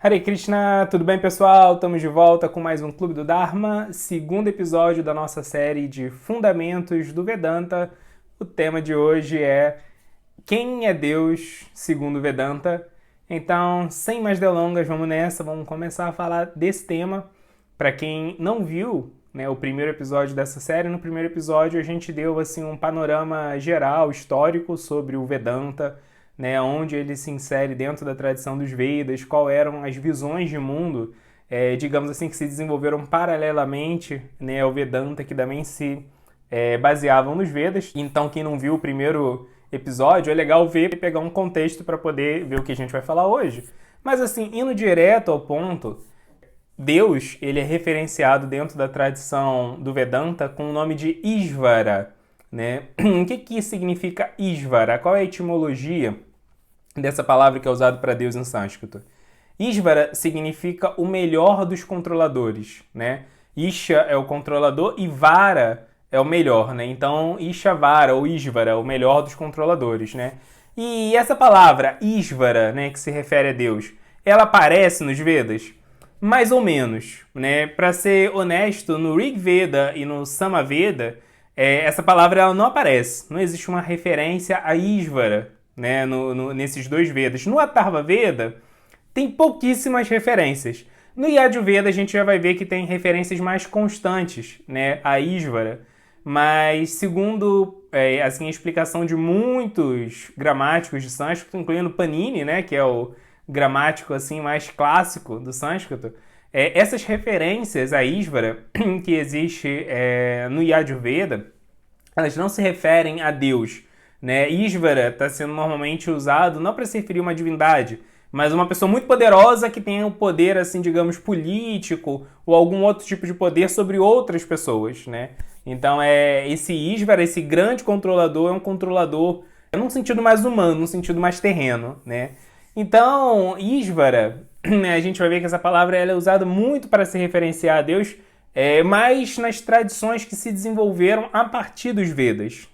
Hare Krishna, tudo bem pessoal? Estamos de volta com mais um Clube do Dharma, segundo episódio da nossa série de Fundamentos do Vedanta. O tema de hoje é Quem é Deus segundo o Vedanta? Então, sem mais delongas, vamos nessa, vamos começar a falar desse tema. Para quem não viu, o primeiro episódio dessa série, no primeiro episódio a gente deu assim, um panorama geral, histórico sobre o Vedanta, onde ele se insere dentro da tradição dos Vedas, quais eram as visões de mundo, digamos assim, que se desenvolveram paralelamente ao Vedanta, que também se baseavam nos Vedas. Então, quem não viu o primeiro episódio, é legal ver e pegar um contexto para poder ver o que a gente vai falar hoje. Mas assim, indo direto ao ponto, Deus ele é referenciado dentro da tradição do Vedanta com o nome de Ishvara. O que significa Ishvara? Qual é a etimologia dessa palavra que é usada para Deus em sânscrito? Ishvara significa o melhor dos controladores, Isha é o controlador e Vara é o melhor, Então, Ishavara ou Ishvara, o melhor dos controladores, E essa palavra, Ishvara, que se refere a Deus, ela aparece nos Vedas? Mais ou menos, Para ser honesto, no Rig Veda e no Samaveda, essa palavra ela não aparece. Não existe uma referência a Ishvara, nesses dois Vedas. No Atharva Veda, tem pouquíssimas referências. No Yajurveda, a gente já vai ver que tem referências mais constantes, a Ishvara. Mas, segundo assim, a explicação de muitos gramáticos de sânscrito, incluindo Panini, que é o gramático assim, mais clássico do sânscrito, essas referências a Ishvara que existe no Yajurveda, elas não se referem a Deus. Ishvara está sendo normalmente usado não para se referir a uma divindade, mas uma pessoa muito poderosa que tem um poder, assim, digamos, político ou algum outro tipo de poder sobre outras pessoas, Então, esse Ishvara, esse grande controlador, é um controlador num sentido mais humano, num sentido mais terreno, Então, Ishvara, a gente vai ver que essa palavra ela é usada muito para se referenciar a Deus, mas nas tradições que se desenvolveram a partir dos Vedas,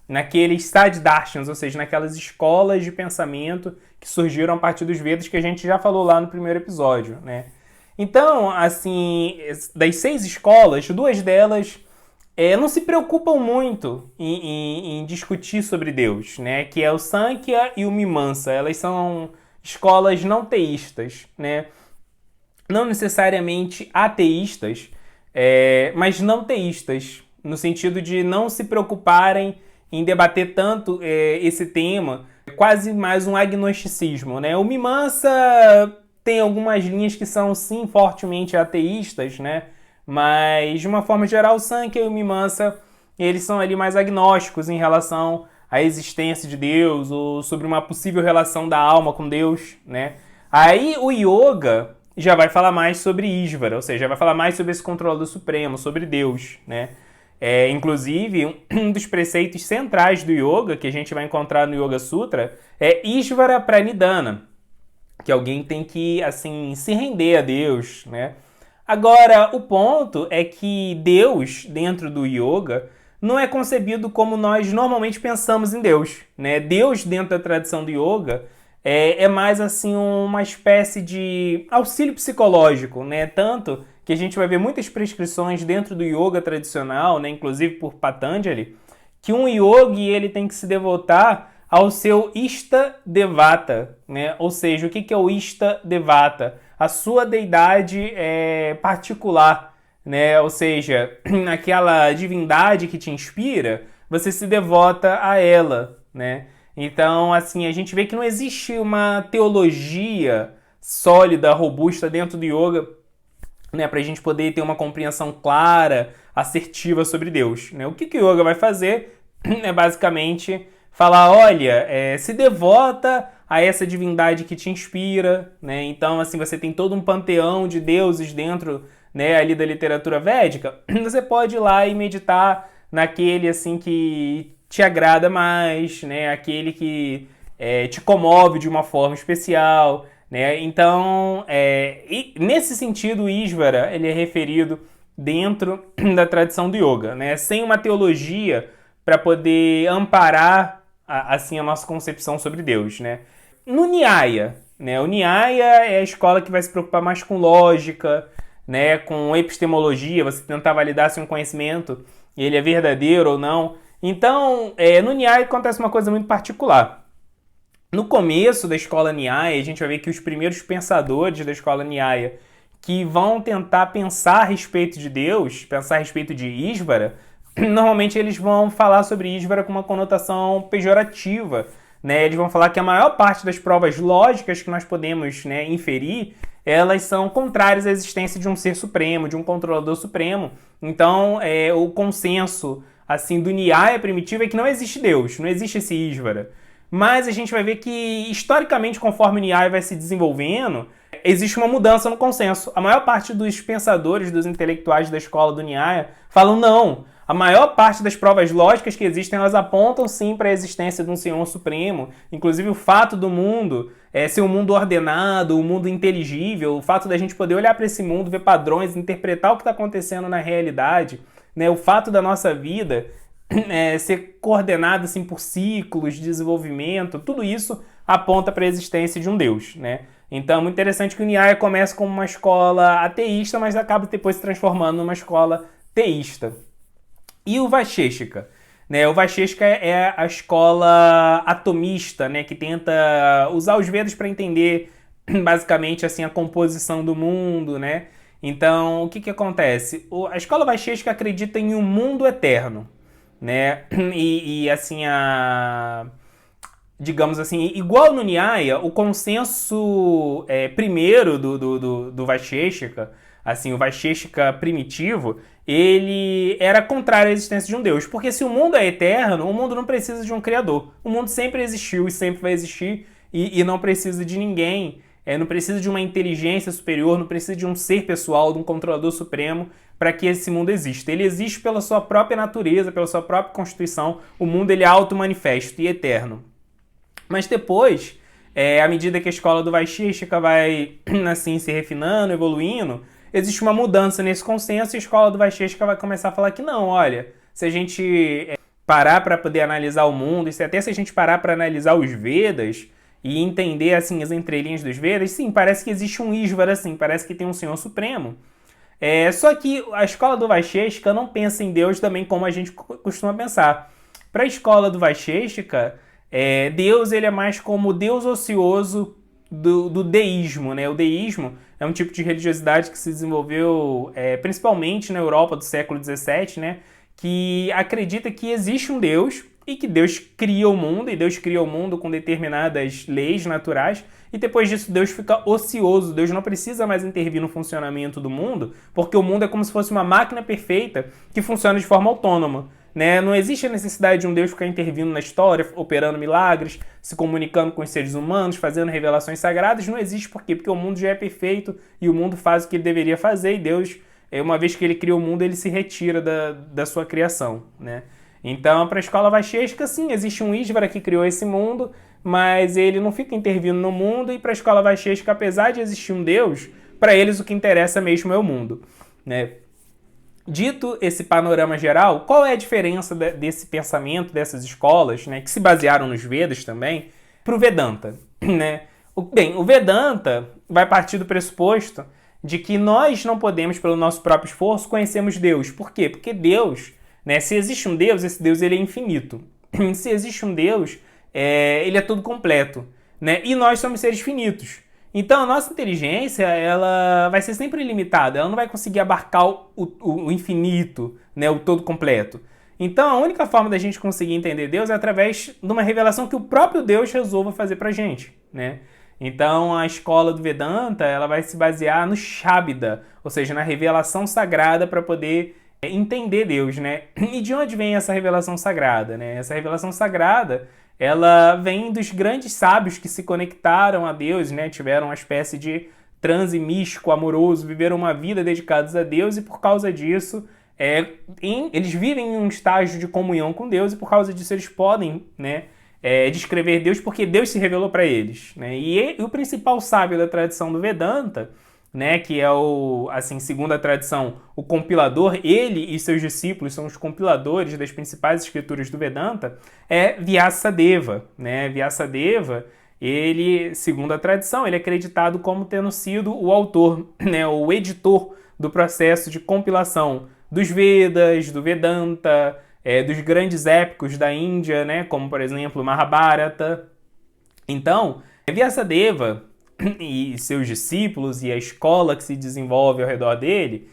Naqueles Saddarshans, ou seja, naquelas escolas de pensamento que surgiram a partir dos Vedas, que a gente já falou lá no primeiro episódio, Então, assim, das 6 escolas, 2 delas não se preocupam muito em discutir sobre Deus, que é o Sankhya e o Mimamsa. Elas são escolas não teístas, Não necessariamente ateístas, mas não teístas, no sentido de não se preocuparem em debater tanto esse tema, quase mais um agnosticismo, O Mimamsa tem algumas linhas que são, sim, fortemente ateístas, Mas, de uma forma geral, o Sankhya e o Mimamsa, eles são ali mais agnósticos em relação à existência de Deus ou sobre uma possível relação da alma com Deus, Aí o Yoga já vai falar mais sobre Ishvara, ou seja, vai falar mais sobre esse controlador supremo, sobre Deus, Inclusive, um dos preceitos centrais do Yoga, que a gente vai encontrar no Yoga Sutra, é Ishvara Pranidhana, que alguém tem que, assim, se render a Deus, Agora, o ponto é que Deus, dentro do Yoga, não é concebido como nós normalmente pensamos em Deus, Deus, dentro da tradição do Yoga, é mais, assim, uma espécie de auxílio psicológico, Tanto que a gente vai ver muitas prescrições dentro do yoga tradicional, inclusive por Patanjali, que um yogi ele tem que se devotar ao seu Ishta Devata, Ou seja, o que é o Ishta Devata? A sua deidade particular, Ou seja, aquela divindade que te inspira, você se devota a ela, Então, assim, a gente vê que não existe uma teologia sólida, robusta dentro do yoga, para a gente poder ter uma compreensão clara, assertiva sobre Deus. O que o yoga vai fazer é basicamente falar, olha, se devota a essa divindade que te inspira, Então, assim, você tem todo um panteão de deuses dentro, ali da literatura védica. Você pode ir lá e meditar naquele, assim, que te agrada mais, Aquele que te comove de uma forma especial, Então, nesse sentido, o Ishvara ele é referido dentro da tradição do yoga, Sem uma teologia para poder amparar assim a nossa concepção sobre Deus, No Nyaya, né? O Nyaya é a escola que vai se preocupar mais com lógica, né? Com epistemologia, você tentar validar se um conhecimento ele é verdadeiro ou não. Então, no Nyaya acontece uma coisa muito particular. No começo da escola Nyaya, a gente vai ver que os primeiros pensadores da escola Nyaya que vão tentar pensar a respeito de Deus, pensar a respeito de Ísvara, normalmente eles vão falar sobre Ísvara com uma conotação pejorativa, né? Eles vão falar que a maior parte das provas lógicas que nós podemos, né, inferir, elas são contrárias à existência de um ser supremo, de um controlador supremo. Então, o consenso assim do Nyaya primitivo é que não existe Deus, não existe esse Ísvara. Mas a gente vai ver que, historicamente, conforme o Nyaya vai se desenvolvendo, existe uma mudança no consenso. A maior parte dos pensadores, dos intelectuais da escola do Nyaya falam não. A maior parte das provas lógicas que existem, elas apontam sim para a existência de um Senhor Supremo. Inclusive o fato do mundo ser um mundo ordenado, um mundo inteligível, o fato da gente poder olhar para esse mundo, ver padrões, interpretar o que está acontecendo na realidade, né? O fato da nossa vida ser coordenado assim, por ciclos de desenvolvimento, tudo isso aponta para a existência de um Deus, né? Então é muito interessante que o Nyaya começa como uma escola ateísta, mas acaba depois se transformando numa escola teísta. E o Vaisheshika, né? O Vaisheshika é a escola atomista, né? Que tenta usar os Vedas para entender basicamente assim a composição do mundo, né? Então o que acontece? A escola Vaisheshika acredita em um mundo eterno, né? E assim digamos assim, igual no Nyaya, o consenso primeiro do Vaisheshika, assim, o Vaisheshika primitivo, ele era contrário à existência de um Deus. Porque se o mundo é eterno, o mundo não precisa de um Criador. O mundo sempre existiu e sempre vai existir e não precisa de ninguém. Não precisa de uma inteligência superior, não precisa de um ser pessoal, de um controlador supremo para que esse mundo exista. Ele existe pela sua própria natureza, pela sua própria constituição. O mundo ele é auto-manifesto e eterno. Mas depois, à medida que a escola do Vaisheshika vai assim, se refinando, evoluindo, existe uma mudança nesse consenso e a escola do Vaisheshika vai começar a falar que não, olha, se a gente parar para poder analisar o mundo, e até se a gente parar para analisar os Vedas e entender assim, as entrelinhas dos Vedas, sim, parece que existe um Ísvara, assim, parece que tem um Senhor Supremo. Só que a escola do Vaisheshika não pensa em Deus também como a gente costuma pensar. Para a escola do Vaisheshika, Deus ele é mais como o Deus ocioso do deísmo, né? O deísmo é um tipo de religiosidade que se desenvolveu principalmente na Europa do século XVII, né? Que acredita que existe um Deus e que Deus cria o mundo, e Deus cria o mundo com determinadas leis naturais, e depois disso Deus fica ocioso, Deus não precisa mais intervir no funcionamento do mundo, porque o mundo é como se fosse uma máquina perfeita que funciona de forma autônoma. Né? Não existe a necessidade de um Deus ficar intervindo na história, operando milagres, se comunicando com os seres humanos, fazendo revelações sagradas. Não existe por quê? Porque o mundo já é perfeito e o mundo faz o que ele deveria fazer e Deus, uma vez que ele cria o mundo, ele se retira da sua criação. Né? Então, para a escola Vaisheshika, sim, existe um Ísvara que criou esse mundo, mas ele não fica intervindo no mundo, e para a escola Vaisheshika, apesar de existir um Deus, para eles o que interessa mesmo é o mundo. Né? Dito esse panorama geral, qual é a diferença desse pensamento, dessas escolas, né, que se basearam nos Vedas também, para o Vedanta? Né? Bem, o Vedanta vai partir do pressuposto de que nós não podemos, pelo nosso próprio esforço, conhecermos Deus. Por quê? Porque Deus, né, se existe um Deus, esse Deus ele é infinito. Se existe um Deus, ele é todo completo. Né? E nós somos seres finitos. Então, a nossa inteligência ela vai ser sempre limitada, ela não vai conseguir abarcar o infinito, né, o todo completo. Então, a única forma da gente conseguir entender Deus é através de uma revelação que o próprio Deus resolva fazer pra gente. Né? Então, a escola do Vedanta ela vai se basear no Shabda, ou seja, na revelação sagrada para poder entender Deus. Né? E de onde vem essa revelação sagrada? Né? Essa revelação sagrada ela vem dos grandes sábios que se conectaram a Deus, né? Tiveram uma espécie de transe místico, amoroso, viveram uma vida dedicados a Deus e por causa disso, eles vivem em um estágio de comunhão com Deus e por causa disso eles podem, né, descrever Deus porque Deus se revelou para eles. Né? E o principal sábio da tradição do Vedanta, né, que é assim, segundo a tradição, o compilador, ele e seus discípulos são os compiladores das principais escrituras do Vedanta, é Vyasadeva. Né? Vyasadeva, ele, segundo a tradição, ele é acreditado como tendo sido o autor, né, o editor do processo de compilação dos Vedas, do Vedanta, dos grandes épicos da Índia, né, como, por exemplo, Mahabharata. Então, Vyasadeva e seus discípulos e a escola que se desenvolve ao redor dele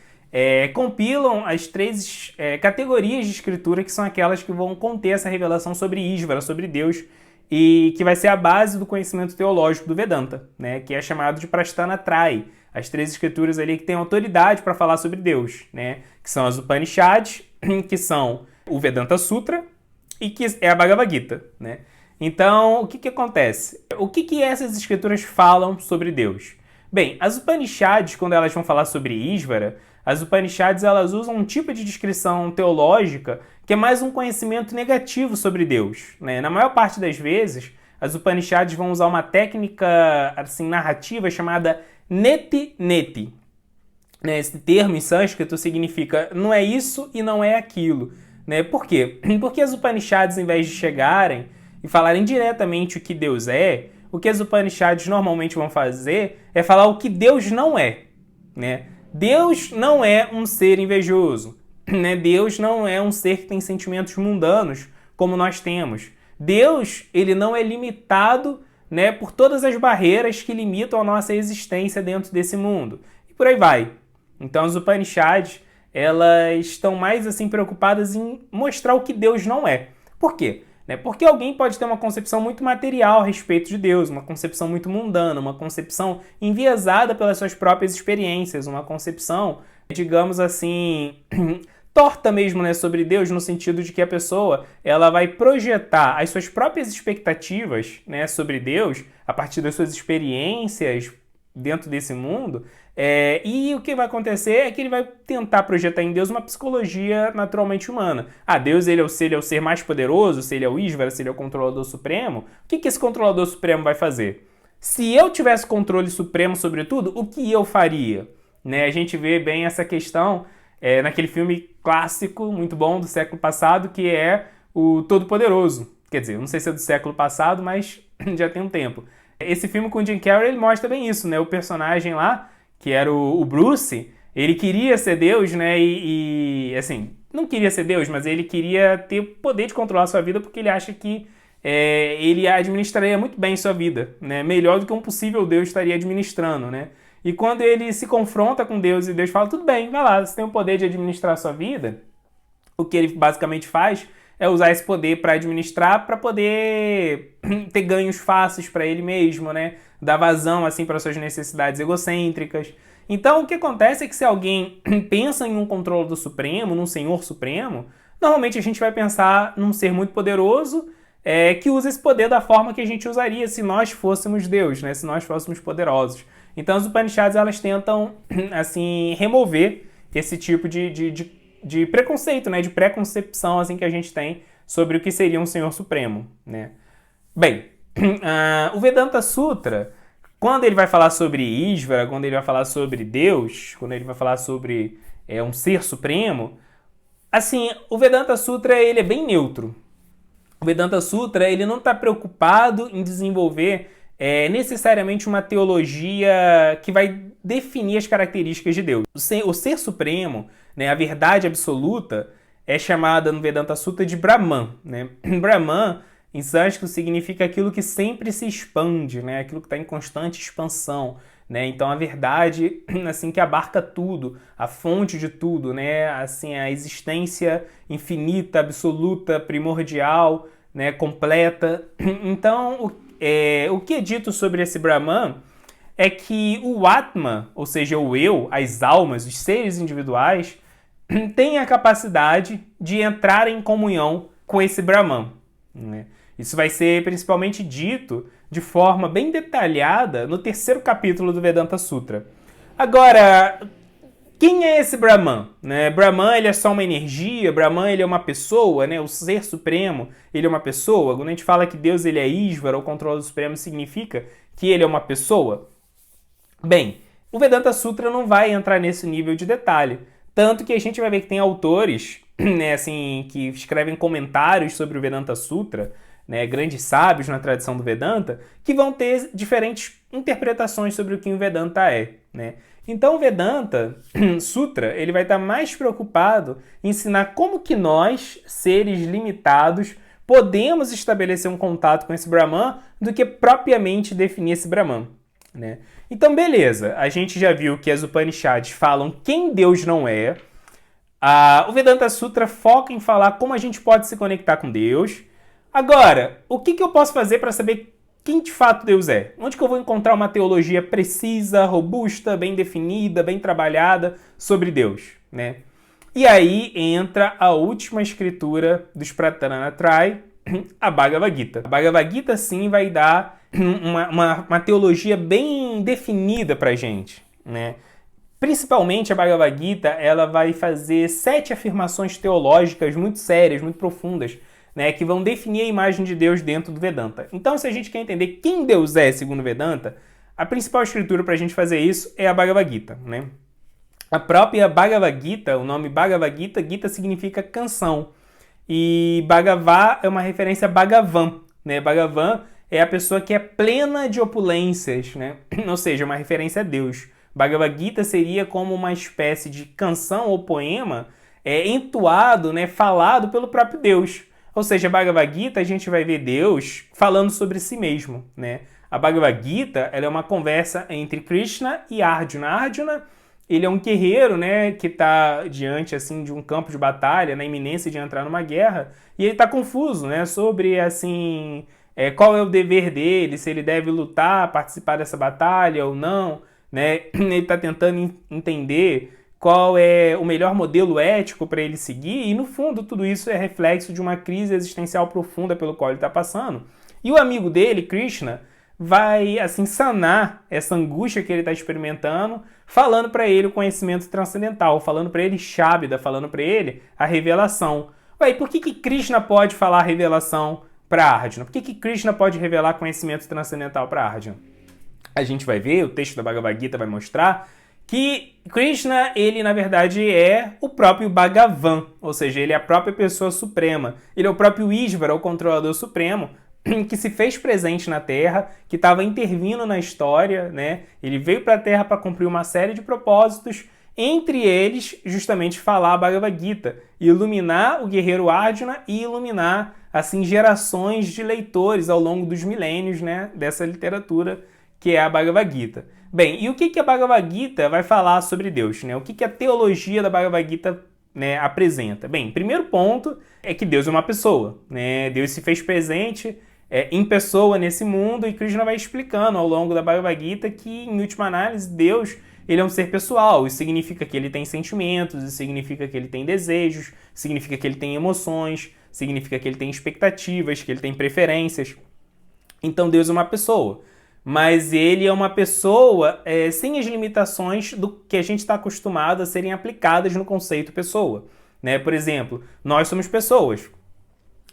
compilam as três categorias de escritura que são aquelas que vão conter essa revelação sobre Ísvara, sobre Deus, e que vai ser a base do conhecimento teológico do Vedanta, né, que é chamado de Prasthanatrayi, as três escrituras ali que têm autoridade para falar sobre Deus, né, que são as Upanishads, que são o Vedanta Sutra e que é a Bhagavad Gita, né? Então, o que acontece? O que essas escrituras falam sobre Deus? Bem, as Upanishads, quando elas vão falar sobre Ísvara, as Upanishads elas usam um tipo de descrição teológica que é mais um conhecimento negativo sobre Deus, né? Na maior parte das vezes, as Upanishads vão usar uma técnica assim, narrativa chamada neti-neti. Esse termo em sânscrito significa não é isso e não é aquilo, né? Por quê? Porque as Upanishads, em vez de chegarem e falarem diretamente o que Deus é, o que as Upanishads normalmente vão fazer é falar o que Deus não é, né? Deus não é um ser invejoso, né? Deus não é um ser que tem sentimentos mundanos como nós temos. Deus, ele não é limitado, né, por todas as barreiras que limitam a nossa existência dentro desse mundo. E por aí vai. Então as Upanishads, elas estão mais assim preocupadas em mostrar o que Deus não é. Por quê? Porque alguém pode ter uma concepção muito material a respeito de Deus, uma concepção muito mundana, uma concepção enviesada pelas suas próprias experiências, uma concepção, digamos assim, torta mesmo, né, sobre Deus, no sentido de que a pessoa ela vai projetar as suas próprias expectativas, né, sobre Deus a partir das suas experiências dentro desse mundo, e o que vai acontecer é que ele vai tentar projetar em Deus uma psicologia naturalmente humana. Deus ele é o ser mais poderoso, se ele é o Ísvara, se ele é o controlador supremo. O que esse controlador supremo vai fazer? Se eu tivesse controle supremo sobre tudo, o que eu faria? Né? A gente vê bem essa questão naquele filme clássico, muito bom, do século passado, que é o Todo-Poderoso. Quer dizer, eu não sei se é do século passado, mas já tem um tempo. Esse filme com o Jim Carrey, ele mostra bem isso, né? O personagem lá, que era o Bruce, ele queria ser Deus, né? E assim, não queria ser Deus, mas ele queria ter poder de controlar a sua vida porque ele acha que ele administraria muito bem sua vida, né? Melhor do que um possível Deus estaria administrando, né? E quando ele se confronta com Deus e Deus fala, tudo bem, vai lá, você tem o poder de administrar a sua vida, o que ele basicamente faz é usar esse poder para administrar, para poder ter ganhos fáceis para ele mesmo, né? Dar vazão assim para suas necessidades egocêntricas. Então, o que acontece é que se alguém pensa em um controlador supremo, num senhor supremo, normalmente a gente vai pensar num ser muito poderoso que usa esse poder da forma que a gente usaria se nós fôssemos Deus, né? Se nós fôssemos poderosos. Então, as Upanishads elas tentam assim remover esse tipo de preconceito, né, de preconcepção assim, que a gente tem sobre o que seria um Senhor Supremo, né? Bem, o Vedanta Sutra, quando ele vai falar sobre Ísvara, quando ele vai falar sobre Deus, quando ele vai falar sobre um ser supremo, assim, o Vedanta Sutra ele é bem neutro. O Vedanta Sutra ele não está preocupado em desenvolver necessariamente uma teologia que vai definir as características de Deus. O ser supremo, né, a verdade absoluta, é chamada no Vedanta Sutra de Brahman, né? Brahman, em sânscrito, significa aquilo que sempre se expande, né? Aquilo que está em constante expansão, né? Então, a verdade, assim, que abarca tudo, a fonte de tudo, né? Assim, a existência infinita, absoluta, primordial, né? Completa. Então, o que é dito sobre esse Brahman é que o Atma, ou seja, o eu, as almas, os seres individuais, têm a capacidade de entrar em comunhão com esse Brahman, né? Isso vai ser principalmente dito de forma bem detalhada no 3º capítulo do Vedanta Sutra. Agora, quem é esse Brahman? Né? Brahman ele é só uma energia, Brahman ele é uma pessoa, né? O ser supremo ele é uma pessoa. Quando a gente fala que Deus ele é Ísvara, o controle supremo, significa que ele é uma pessoa? Bem, o Vedanta Sutra não vai entrar nesse nível de detalhe. Tanto que a gente vai ver que tem autores, né, assim, que escrevem comentários sobre o Vedanta Sutra, né, grandes sábios na tradição do Vedanta, que vão ter diferentes interpretações sobre o que o Vedanta é, né? Então o Vedanta Sutra, ele vai estar mais preocupado em ensinar como que nós, seres limitados, podemos estabelecer um contato com esse Brahman do que propriamente definir esse Brahman, né? Então, beleza, a gente já viu que as Upanishads falam quem Deus não é. O Vedanta Sutra foca em falar como a gente pode se conectar com Deus. Agora, o que eu posso fazer para saber quem de fato Deus é? Onde que eu vou encontrar uma teologia precisa, robusta, bem definida, bem trabalhada sobre Deus, né? E aí entra a última escritura dos Pratanatraya, a Bhagavad Gita. A Bhagavad Gita, sim, vai dar uma teologia bem definida pra gente, né? Principalmente a Bhagavad Gita, ela vai fazer 7 afirmações teológicas muito sérias, muito profundas, né, que vão definir a imagem de Deus dentro do Vedanta. Então, se a gente quer entender quem Deus é segundo o Vedanta, a principal escritura para a gente fazer isso é a Bhagavad Gita, né? A própria Bhagavad Gita, o nome Bhagavad Gita, Gita significa canção. E Bhagavad é uma referência a Bhagavan, né? Bhagavan é a pessoa que é plena de opulências, né? Ou seja, uma referência a Deus. Bhagavad Gita seria como uma espécie de canção ou poema entoado, né, falado pelo próprio Deus. Ou seja, a Bhagavad Gita, a gente vai ver Deus falando sobre si mesmo, né? A Bhagavad Gita, ela é uma conversa entre Krishna e Arjuna. Arjuna, ele é um guerreiro, né, que está diante assim, de um campo de batalha, na iminência de entrar numa guerra, e ele está confuso, né, sobre assim, qual é o dever dele, se ele deve lutar, participar dessa batalha ou não, né? Ele está tentando entender qual é o melhor modelo ético para ele seguir, e no fundo tudo isso é reflexo de uma crise existencial profunda pelo qual ele está passando. E o amigo dele, Krishna, vai assim sanar essa angústia que ele está experimentando, falando para ele o conhecimento transcendental, falando para ele Shabda, falando para ele a revelação. Ué, por que Krishna pode falar revelação para Arjuna? Por que Krishna pode revelar conhecimento transcendental para Arjuna? A gente vai ver, o texto da Bhagavad Gita vai mostrar que Krishna, ele na verdade é o próprio Bhagavan, ou seja, ele é a própria pessoa suprema. Ele é o próprio Ishvara, o controlador supremo, que se fez presente na Terra, que estava intervindo na história, né? Ele veio para a Terra para cumprir uma série de propósitos, entre eles, justamente falar a Bhagavad Gita, iluminar o guerreiro Arjuna e iluminar, assim, gerações de leitores ao longo dos milênios, né, dessa literatura que é a Bhagavad Gita. Bem, e o que a Bhagavad Gita vai falar sobre Deus, né? O que a teologia da Bhagavad Gita, né, apresenta? Bem, primeiro ponto é que Deus é uma pessoa, né? Deus se fez presente em pessoa nesse mundo, e Krishna vai explicando ao longo da Bhagavad Gita que, em última análise, Deus, ele é um ser pessoal. Isso significa que ele tem sentimentos, isso significa que ele tem desejos, significa que ele tem emoções, significa que ele tem expectativas, que ele tem preferências. Então Deus é uma pessoa. Mas ele é uma pessoa sem as limitações do que a gente está acostumado a serem aplicadas no conceito pessoa, né? Por exemplo, nós somos pessoas,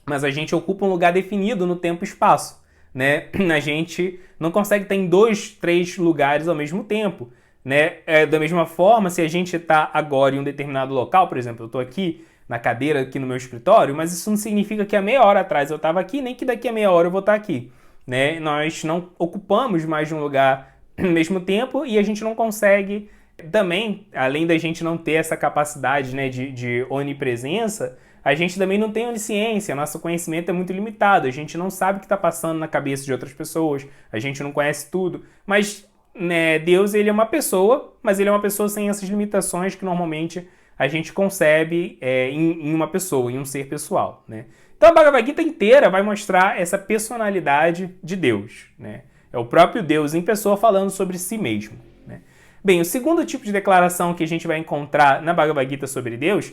mas a gente ocupa um lugar definido no tempo e espaço, né? A gente não consegue estar em 2, 3 lugares ao mesmo tempo, né? Da mesma forma, se a gente está agora em um determinado local, por exemplo, eu estou aqui na cadeira aqui no meu escritório, mas isso não significa que há meia hora atrás eu estava aqui, nem que daqui a meia hora eu vou estar aqui, né? Nós não ocupamos mais de um lugar ao mesmo tempo, e a gente não consegue também, além da gente não ter essa capacidade, né, de onipresença, a gente também não tem onisciência, nosso conhecimento é muito limitado, a gente não sabe o que está passando na cabeça de outras pessoas, a gente não conhece tudo, mas, né, Deus, ele é uma pessoa, mas ele é uma pessoa sem essas limitações que normalmente a gente concebe em uma pessoa, em um ser pessoal, né? Então a Bhagavad Gita inteira vai mostrar essa personalidade de Deus, né? É o próprio Deus em pessoa falando sobre si mesmo, né? Bem, o segundo tipo de declaração que a gente vai encontrar na Bhagavad Gita sobre Deus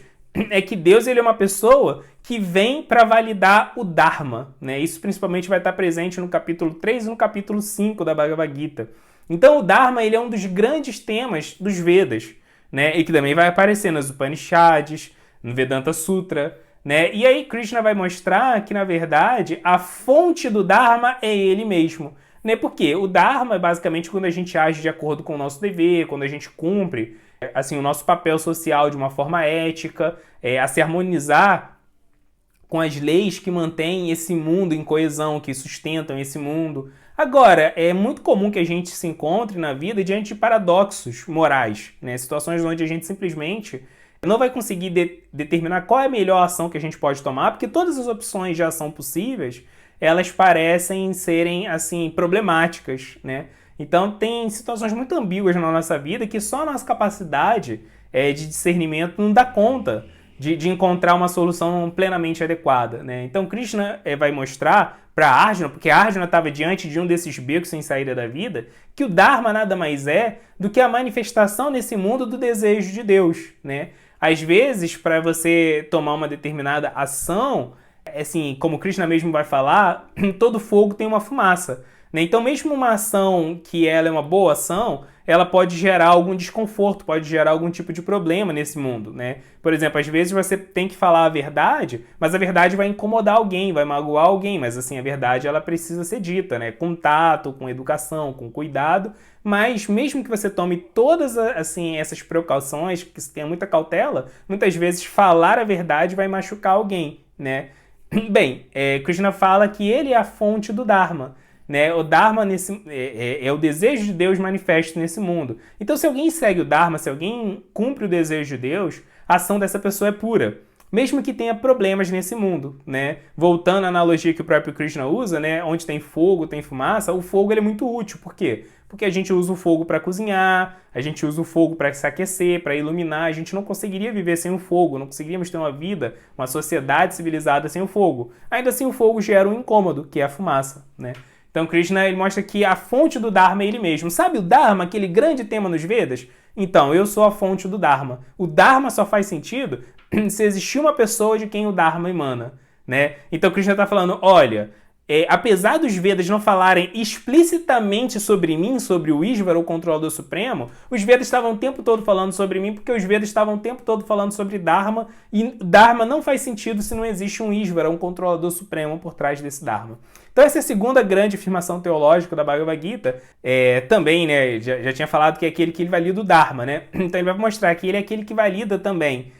é que Deus, ele é uma pessoa que vem para validar o Dharma, né? Isso principalmente vai estar presente no capítulo 3 e no capítulo 5 da Bhagavad Gita. Então o Dharma, ele é um dos grandes temas dos Vedas, né? E que também vai aparecer nas Upanishads, no Vedanta Sutra, né? E aí Krishna vai mostrar que, na verdade, a fonte do Dharma é ele mesmo, né? Porque o Dharma é basicamente quando a gente age de acordo com o nosso dever, quando a gente cumpre assim, o nosso papel social de uma forma ética, a se harmonizar com as leis que mantêm esse mundo em coesão, que sustentam esse mundo. Agora, é muito comum que a gente se encontre na vida diante de paradoxos morais, né? Situações onde a gente simplesmente não vai conseguir determinar qual é a melhor ação que a gente pode tomar, porque todas as opções de ação possíveis, elas parecem serem, assim, problemáticas, né? Então, tem situações muito ambíguas na nossa vida que só a nossa capacidade de discernimento não dá conta de encontrar uma solução plenamente adequada, né? Então, Krishna vai mostrar para Arjuna, porque Arjuna estava diante de um desses becos sem saída da vida, que o Dharma nada mais é do que a manifestação nesse mundo do desejo de Deus, né? Às vezes, para você tomar uma determinada ação, assim, como Krishna mesmo vai falar, todo fogo tem uma fumaça, né? Então, mesmo uma ação que ela é uma boa ação, ela pode gerar algum desconforto, pode gerar algum tipo de problema nesse mundo, né? Por exemplo, às vezes você tem que falar a verdade, mas a verdade vai incomodar alguém, vai magoar alguém, mas assim, a verdade ela precisa ser dita, né? Com tato, com educação, com cuidado, mas mesmo que você tome todas assim, essas precauções, que você tenha muita cautela, muitas vezes falar a verdade vai machucar alguém, né? Bem, Krishna fala que ele é a fonte do Dharma, né? O Dharma é o desejo de Deus manifesto nesse mundo. Então, se alguém segue o Dharma, se alguém cumpre o desejo de Deus, a ação dessa pessoa é pura, mesmo que tenha problemas nesse mundo, né? Voltando à analogia que o próprio Krishna usa, né? Onde tem fogo, tem fumaça, o fogo ele é muito útil. Por quê? Porque a gente usa o fogo para cozinhar, a gente usa o fogo para se aquecer, para iluminar. A gente não conseguiria viver sem o fogo, não conseguiríamos ter uma vida, uma sociedade civilizada sem o fogo. Ainda assim, o fogo gera um incômodo, que é a fumaça, né? Então, Krishna ele mostra que a fonte do Dharma é ele mesmo. Sabe o Dharma, aquele grande tema nos Vedas? Então, eu sou a fonte do Dharma. O Dharma só faz sentido se existir uma pessoa de quem o Dharma emana, né? Então, Krishna está falando, olha, apesar dos Vedas não falarem explicitamente sobre mim, sobre o Ísvara, o controlador supremo, os Vedas estavam o tempo todo falando sobre mim, porque os Vedas estavam o tempo todo falando sobre Dharma, e Dharma não faz sentido se não existe um Ísvara, um controlador supremo por trás desse Dharma. Então essa é a segunda grande afirmação teológica da Bhagavad Gita. Também, né, já tinha falado que é aquele que ele valida o Dharma, né? Então ele vai mostrar que ele é aquele que valida também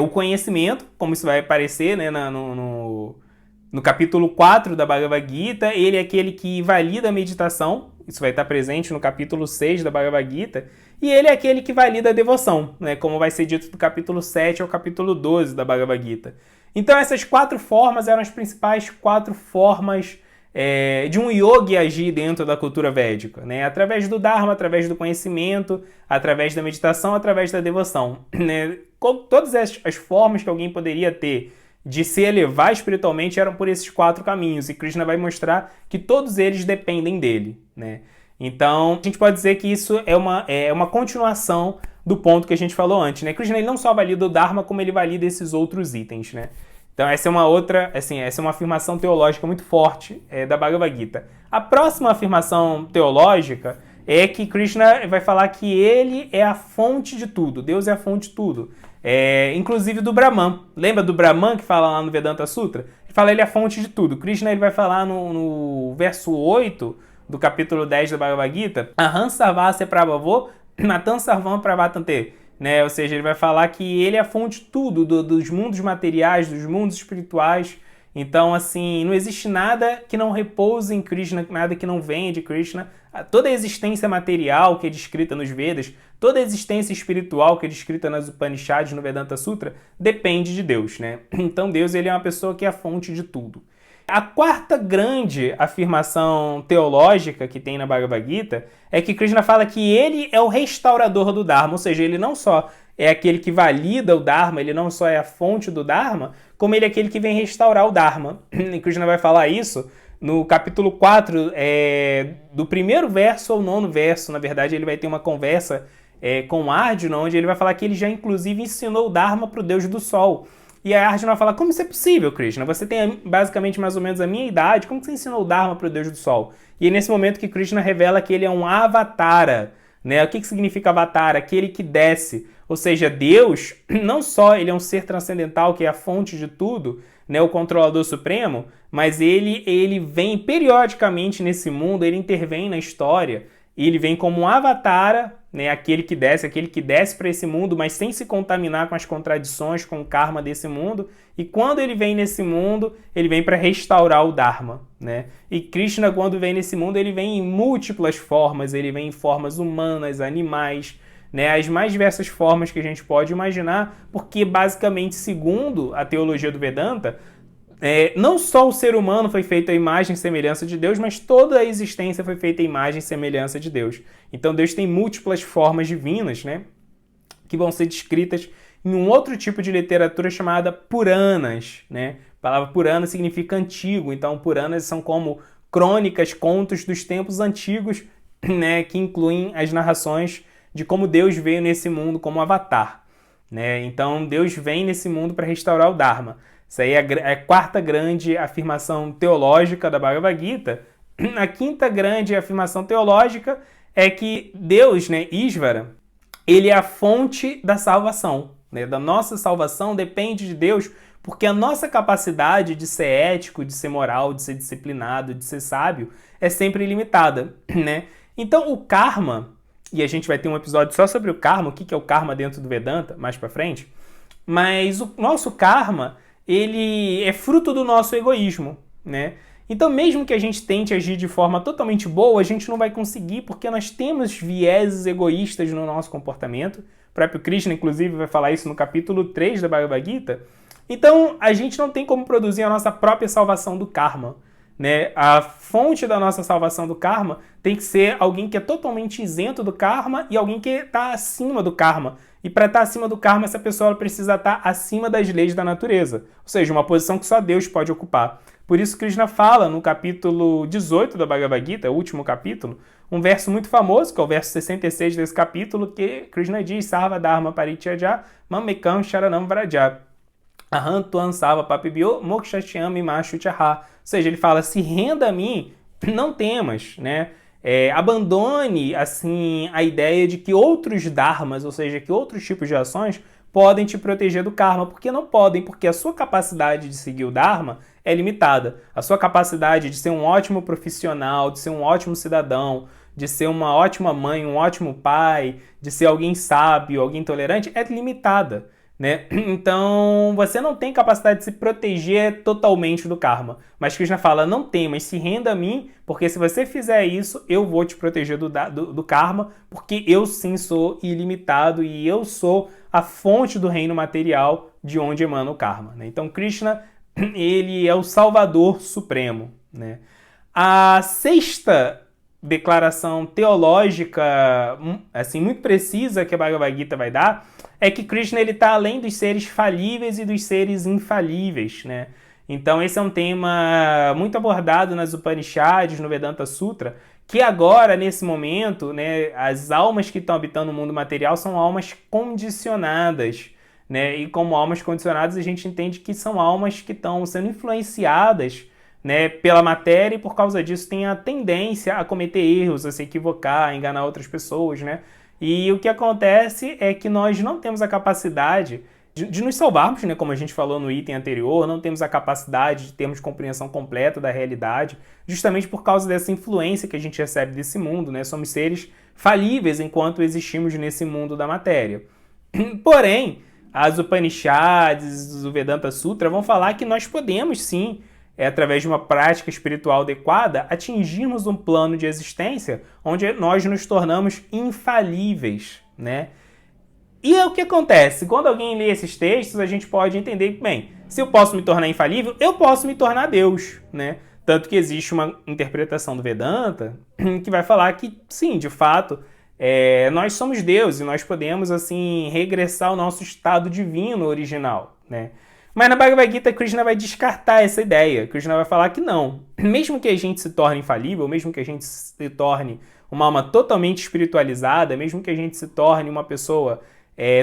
o conhecimento, como isso vai aparecer, né, no capítulo 4 da Bhagavad Gita. Ele é aquele que valida a meditação, isso vai estar presente no capítulo 6 da Bhagavad Gita, e ele é aquele que valida a devoção, né, como vai ser dito do capítulo 7 ao capítulo 12 da Bhagavad Gita. Então essas 4 formas eram as principais 4 formas de um yogi agir dentro da cultura védica, né? Através do Dharma, através do conhecimento, através da meditação, através da devoção, né? Todas as formas que alguém poderia ter de se elevar espiritualmente eram por esses 4 caminhos, e Krishna vai mostrar que todos eles dependem dele, né? Então, a gente pode dizer que isso é uma continuação do ponto que a gente falou antes, né? Krishna ele não só valida o Dharma, como ele valida esses outros itens, né? Então essa é uma outra, assim, essa é uma afirmação teológica muito forte da Bhagavad Gita. A próxima afirmação teológica é que Krishna vai falar que ele é a fonte de tudo, Deus é a fonte de tudo. Inclusive do Brahman. Lembra do Brahman que fala lá no Vedanta Sutra? Ele fala ele é a fonte de tudo. Krishna ele vai falar no verso 8 do capítulo 10 da Bhagavad Gita, Aham sarvasya prabhavo natam sarvam pravatante. Né? Ou seja, ele vai falar que ele é a fonte de tudo, dos mundos materiais, dos mundos espirituais. Então, assim, não existe nada que não repouse em Krishna, nada que não venha de Krishna. Toda a existência material que é descrita nos Vedas, toda a existência espiritual que é descrita nas Upanishads, no Vedanta Sutra, depende de Deus, né? Então, Deus ele é uma pessoa que é a fonte de tudo. A quarta grande afirmação teológica que tem na Bhagavad Gita é que Krishna fala que ele é o restaurador do Dharma, ou seja, ele não só é aquele que valida o Dharma, ele não só é a fonte do Dharma, como ele é aquele que vem restaurar o Dharma. E Krishna vai falar isso no capítulo 4, do primeiro verso ao 9º verso. Na verdade, ele vai ter uma conversa com Arjuna, onde ele vai falar que ele já inclusive ensinou o Dharma para o Deus do Sol. E a Arjuna vai falar, como isso é possível, Krishna? Você tem basicamente mais ou menos a minha idade, como que você ensinou o Dharma para o Deus do Sol? E é nesse momento que Krishna revela que ele é um avatara, né? O que significa avatara? Aquele que desce. Ou seja, Deus, não só ele é um ser transcendental, que é a fonte de tudo, né? O controlador supremo, mas ele vem periodicamente nesse mundo, ele intervém na história, e ele vem como um avatara né, aquele que desce para esse mundo, mas sem se contaminar com as contradições, com o karma desse mundo. E quando ele vem nesse mundo, ele vem para restaurar o Dharma, né? E Krishna, quando vem nesse mundo, ele vem em múltiplas formas, ele vem em formas humanas, animais, né, as mais diversas formas que a gente pode imaginar, porque basicamente, segundo a teologia do Vedanta, não só o ser humano foi feito à imagem e semelhança de Deus, mas toda a existência foi feita à imagem e semelhança de Deus. Então Deus tem múltiplas formas divinas, né, que vão ser descritas em um outro tipo de literatura chamada Puranas, né? A palavra Purana significa antigo, então Puranas são como crônicas, contos dos tempos antigos, né, que incluem as narrações de como Deus veio nesse mundo como avatar, né? Então Deus vem nesse mundo para restaurar o Dharma. Isso aí é a quarta grande afirmação teológica da Bhagavad Gita. A quinta grande afirmação teológica é que Deus, né, Ishvara, ele é a fonte da salvação, né? Da nossa salvação depende de Deus, porque a nossa capacidade de ser ético, de ser moral, de ser disciplinado, de ser sábio, é sempre limitada, né? Então o karma, e a gente vai ter um episódio só sobre o karma, o que é o karma dentro do Vedanta, mais pra frente, mas o nosso karma, ele é fruto do nosso egoísmo, né? Então, mesmo que a gente tente agir de forma totalmente boa, a gente não vai conseguir, porque nós temos vieses egoístas no nosso comportamento. O próprio Krishna, inclusive, vai falar isso no capítulo 3 da Bhagavad Gita. Então, a gente não tem como produzir a nossa própria salvação do karma, né? A fonte da nossa salvação do karma tem que ser alguém que é totalmente isento do karma e alguém que está acima do karma. E para estar acima do karma, essa pessoa precisa estar acima das leis da natureza. Ou seja, uma posição que só Deus pode ocupar. Por isso Krishna fala no capítulo 18 da Bhagavad Gita, o último capítulo, um verso muito famoso, que é o verso 66 desse capítulo, que Krishna diz: Sarva Dharma Parityaja Mamekam Sharanam Vraja. Aham Tuan Sava Papibyo Mokshashyami Mashuchaha. Ou seja, ele fala: se renda a mim, não temas, né? Abandone, assim, a ideia de que outros dharmas, ou seja, que outros tipos de ações podem te proteger do karma, porque não podem, porque a sua capacidade de seguir o dharma é limitada. A sua capacidade de ser um ótimo profissional, de ser um ótimo cidadão, de ser uma ótima mãe, um ótimo pai, de ser alguém sábio, alguém tolerante, é limitada, né? Então, você não tem capacidade de se proteger totalmente do karma. Mas Krishna fala: não tem, mas se renda a mim, porque se você fizer isso, eu vou te proteger do karma, porque eu sim sou ilimitado e eu sou a fonte do reino material de onde emana o karma, né? Então, Krishna, ele é o Salvador Supremo, né? A sexta declaração teológica, assim, muito precisa que a Bhagavad Gita vai dar é que Krishna está além dos seres falíveis e dos seres infalíveis, né? Então esse é um tema muito abordado nas Upanishads, no Vedanta Sutra, que agora, nesse momento, né, as almas que estão habitando o mundo material são almas condicionadas, né? E como almas condicionadas, a gente entende que são almas que estão sendo influenciadas, né, pela matéria, e por causa disso tem a tendência a cometer erros, a se equivocar, a enganar outras pessoas, né? E o que acontece é que nós não temos a capacidade de nos salvarmos, né? Como a gente falou no item anterior, não temos a capacidade de termos compreensão completa da realidade, justamente por causa dessa influência que a gente recebe desse mundo, né? Somos seres falíveis enquanto existimos nesse mundo da matéria. Porém, as Upanishads, o Vedanta Sutra vão falar que nós podemos sim, através de uma prática espiritual adequada, atingirmos um plano de existência onde nós nos tornamos infalíveis, né? E é o que acontece? Quando alguém lê esses textos, a gente pode entender que, bem, se eu posso me tornar infalível, eu posso me tornar Deus, né? Tanto que existe uma interpretação do Vedanta que vai falar que, sim, de fato, nós somos Deus e nós podemos, assim, regressar ao nosso estado divino original, né? Mas na Bhagavad Gita, Krishna vai descartar essa ideia. Krishna vai falar que não. Mesmo que a gente se torne infalível, mesmo que a gente se torne uma alma totalmente espiritualizada, mesmo que a gente se torne uma pessoa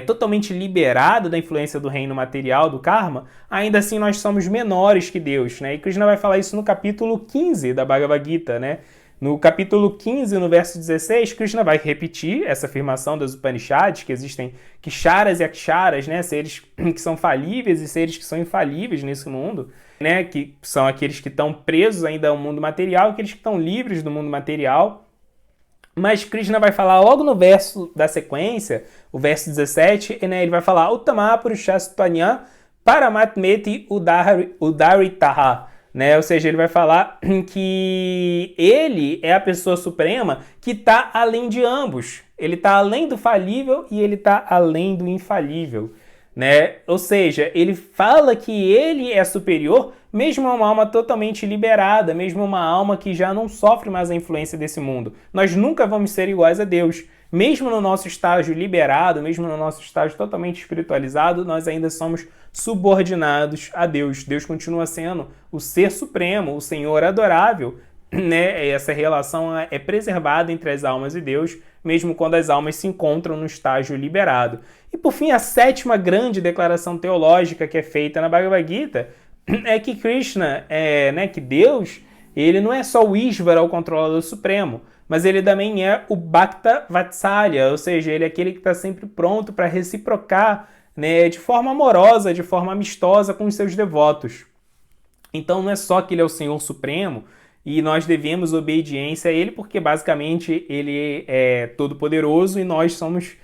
totalmente liberada da influência do reino material, do karma, ainda assim nós somos menores que Deus, né? E Krishna vai falar isso no capítulo 15 da Bhagavad Gita, né? No capítulo 15, no verso 16, Krishna vai repetir essa afirmação das Upanishads, que existem Ksharas e Aksharas, né? Seres que são falíveis e seres que são infalíveis nesse mundo, né? Que são aqueles que estão presos ainda ao mundo material e aqueles que estão livres do mundo material. Mas Krishna vai falar logo no verso da sequência, o verso 17, né, ele vai falar Uttama Purushastvanya Paramatmeti Udaritaha, né? Ou seja, ele vai falar que ele é a pessoa suprema que está além de ambos. Ele está além do falível e ele está além do infalível, né? Ou seja, ele fala que ele é superior, mesmo uma alma totalmente liberada, mesmo uma alma que já não sofre mais a influência desse mundo. Nós nunca vamos ser iguais a Deus. Mesmo no nosso estágio liberado, mesmo no nosso estágio totalmente espiritualizado, nós ainda somos subordinados a Deus. Deus continua sendo o ser supremo, o Senhor adorável, né? Essa relação é preservada entre as almas e Deus, mesmo quando as almas se encontram no estágio liberado. E por fim, a sétima grande declaração teológica que é feita na Bhagavad Gita é que Krishna, que Deus, ele não é só o Ishvara, o controlador supremo, mas ele também é o Bhakta Vatsalya, ou seja, ele é aquele que está sempre pronto para reciprocar, né, de forma amorosa, de forma amistosa com os seus devotos. Então não é só que ele é o Senhor Supremo e nós devemos obediência a ele, porque basicamente ele é todo-poderoso e nós somos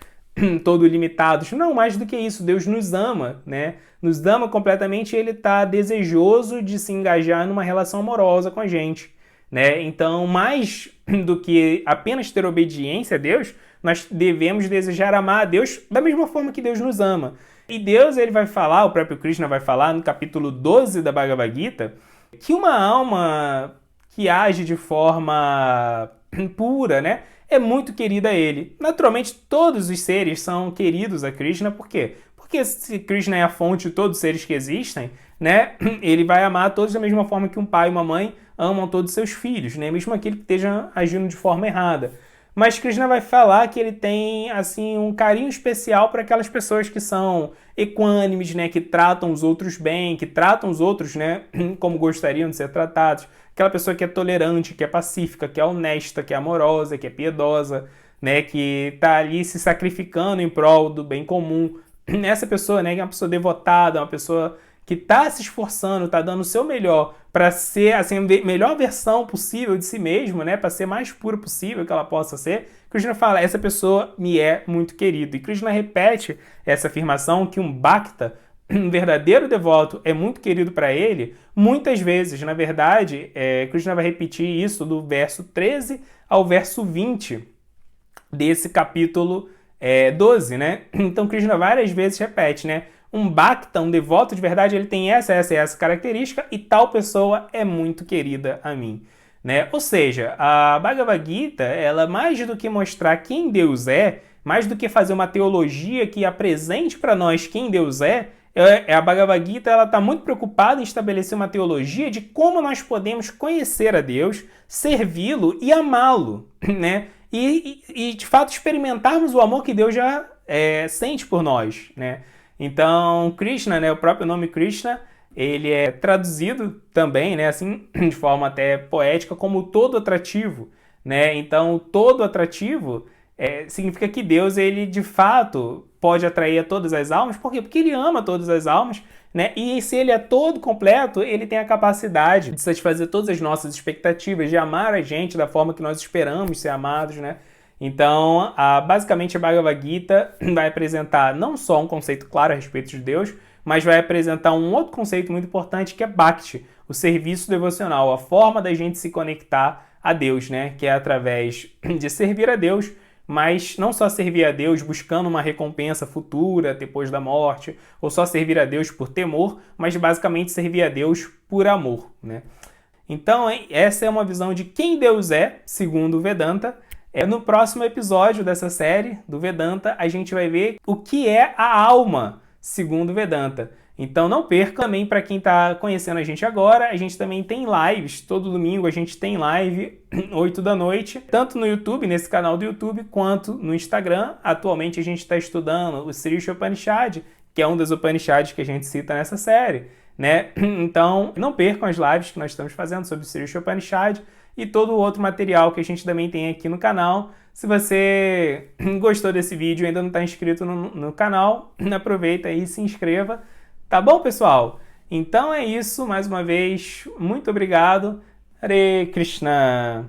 todo limitados. Não, mais do que isso, Deus nos ama, né? Nos ama completamente e ele está desejoso de se engajar numa relação amorosa com a gente, né? Então, mais do que apenas ter obediência a Deus, nós devemos desejar amar a Deus da mesma forma que Deus nos ama. E Deus, ele vai falar, o próprio Krishna vai falar no capítulo 12 da Bhagavad Gita, que uma alma que age de forma pura, né, é muito querida a ele. Naturalmente, todos os seres são queridos a Krishna, por quê? Porque se Krishna é a fonte de todos os seres que existem, né, ele vai amar todos da mesma forma que um pai e uma mãe amam todos os seus filhos, né, mesmo aquele que esteja agindo de forma errada. Mas Krishna vai falar que ele tem assim um carinho especial para aquelas pessoas que são equânimes, né, que tratam os outros bem, que tratam os outros, né, como gostariam de ser tratados. Aquela pessoa que é tolerante, que é pacífica, que é honesta, que é amorosa, que é piedosa, né, que está ali se sacrificando em prol do bem comum. Essa pessoa, né, que é uma pessoa devotada, uma pessoa que está se esforçando, está dando o seu melhor para ser assim, a melhor versão possível de si mesmo, né, para ser mais pura possível que ela possa ser, Krishna fala, essa pessoa me é muito querida. E Krishna repete essa afirmação que um bhakta, um verdadeiro devoto, é muito querido para ele, muitas vezes. Na verdade, Krishna vai repetir isso do verso 13 ao verso 20 desse capítulo 12, né? Então Krishna várias vezes repete, né? Um bhakta, um devoto de verdade, ele tem essa característica e tal pessoa é muito querida a mim, né? Ou seja, a Bhagavad Gita, ela mais do que mostrar quem Deus é, mais do que fazer uma teologia que apresente para nós quem Deus a Bhagavad Gita ela está muito preocupada em estabelecer uma teologia de como nós podemos conhecer a Deus, servi-lo e amá-lo, né? E de fato experimentarmos o amor que Deus já sente por nós, né? Então, Krishna, né, o próprio nome Krishna, ele é traduzido também, né, assim, de forma até poética, como todo atrativo, né? Então, todo atrativo significa que Deus, ele de fato pode atrair a todas as almas. Por quê? Porque ele ama todas as almas, né? E se ele é todo completo, ele tem a capacidade de satisfazer todas as nossas expectativas, de amar a gente da forma que nós esperamos ser amados, né? Então, basicamente a Bhagavad Gita vai apresentar não só um conceito claro a respeito de Deus, mas vai apresentar um outro conceito muito importante que é Bhakti, o serviço devocional, a forma da gente se conectar a Deus, né? Que é através de servir a Deus, mas não só servir a Deus buscando uma recompensa futura depois da morte, ou só servir a Deus por temor, mas basicamente servir a Deus por amor, né? Então, essa é uma visão de quem Deus é, segundo o Vedanta. No próximo episódio dessa série do Vedanta, a gente vai ver o que é a alma, segundo o Vedanta. Então não perca também, para quem está conhecendo a gente agora, a gente também tem lives, todo domingo a gente tem live, 8 da noite, tanto no YouTube, nesse canal do YouTube, quanto no Instagram. Atualmente a gente está estudando o Sri Upanishad, que é um das Upanishads que a gente cita nessa série, né? Então não percam as lives que nós estamos fazendo sobre o Sri Upanishad e todo o outro material que a gente também tem aqui no canal. Se você gostou desse vídeo e ainda não está inscrito no canal, aproveita aí e se inscreva. Tá bom, pessoal? Então é isso, mais uma vez, muito obrigado. Hare Krishna!